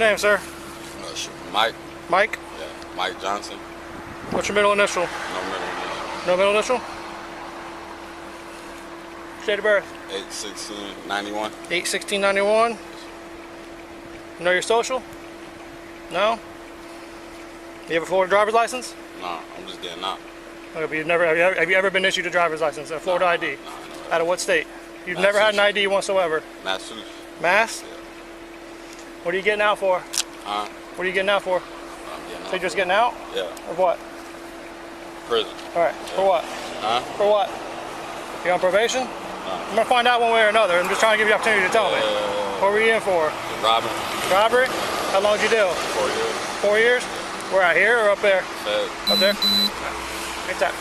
your name, sir? Mike. Mike? Yeah, Mike Johnson. What's your middle initial? No middle initial. No middle initial? Date of birth? 8/16/91. 8/16/91. You know your social? No? You have a Florida driver's license? No, I'm just getting out. Okay, but have you ever been issued a driver's license, a Florida ID? No, Out of what state? You've never had an ID whatsoever? Massachusetts. Mass? Yeah. What are you getting out for? Huh? What are you getting out for? I'm getting out. So you're just getting out? Yeah. Of what? Prison. Alright, for what? Huh? For what? You on probation? I'm gonna find out one way or another. I'm just trying to give you the opportunity to tell me. What were you in for? Robbery. Robbery? How long did you do? 4 years. 4 years? Where, out here or up there? Up there? Get that.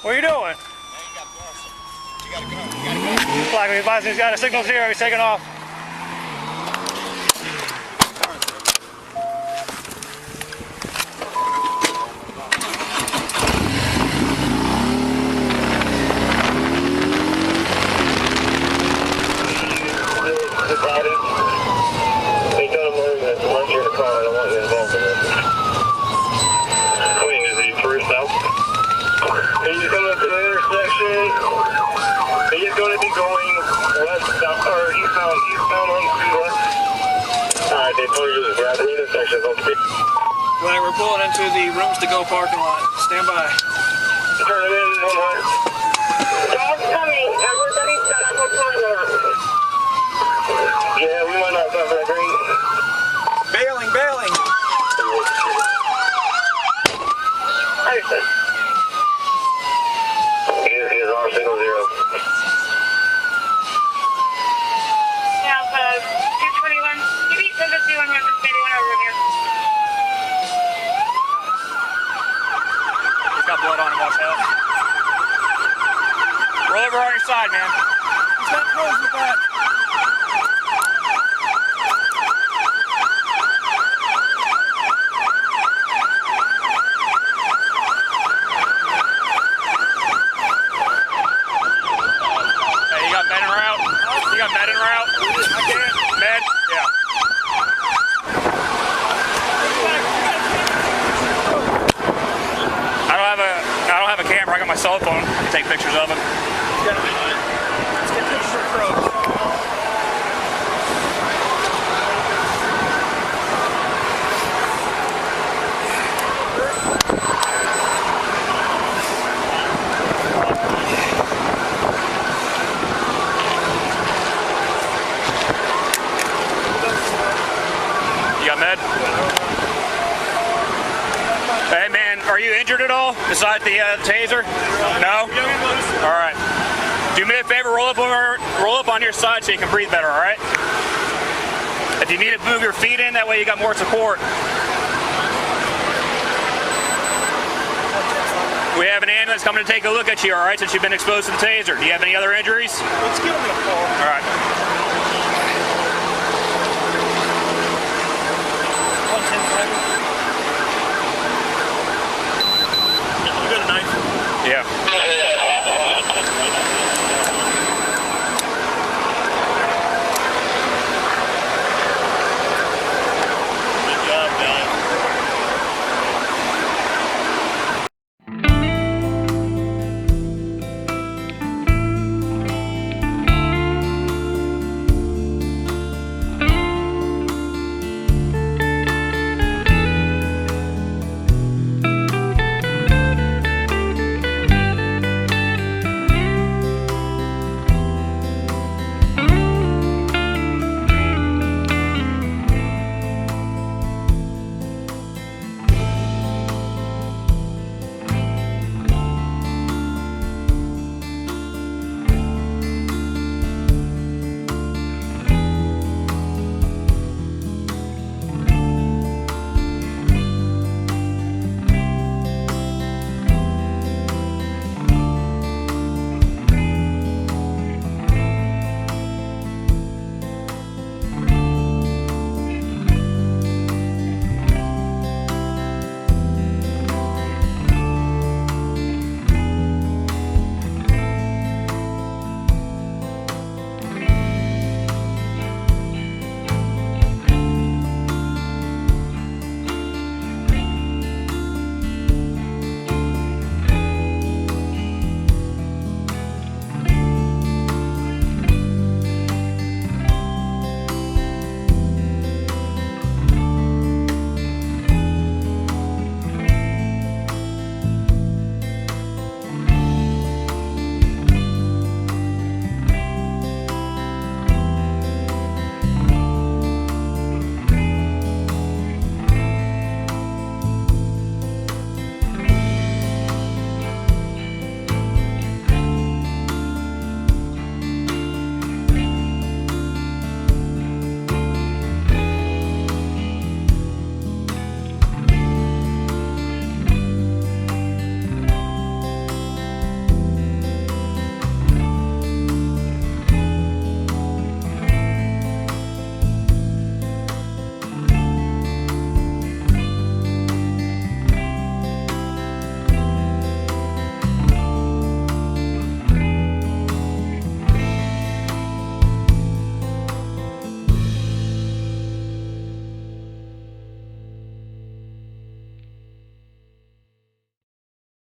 What are you doing? You gotta go. Flagler, he's advising he's got a signal 0, he's taking off. They told him that once you're in the car, I don't want you involved in this. Queen, is he first out? He's coming up to the intersection. He is going to be going west, or eastbound on west. Alright, they told you to grab the intersection. Right, we're pulling into the rooms to go parking lot. Stand by. Turn it in, 100. Dog's coming. Everybody's got up a corner. Yeah, we might not have that green. Bailing, bailing. Here's our signal 0. Now, 221. Give me service 100, maybe one over here. He's got blood on him, watch out. Roll over on your side, man. He's got clothes in the back. My cell phone, take pictures of him. Let's get pictures of Crow. You got med? Hey man, are you injured at all besides the taser? No? All right. Do me a favor, roll up on your side so you can breathe better, all right? If you need to move your feet in, that way you got more support. We have an ambulance coming to take a look at you, all right, since you've been exposed to the taser. Do you have any other injuries? Let's give him a call. All right. 110.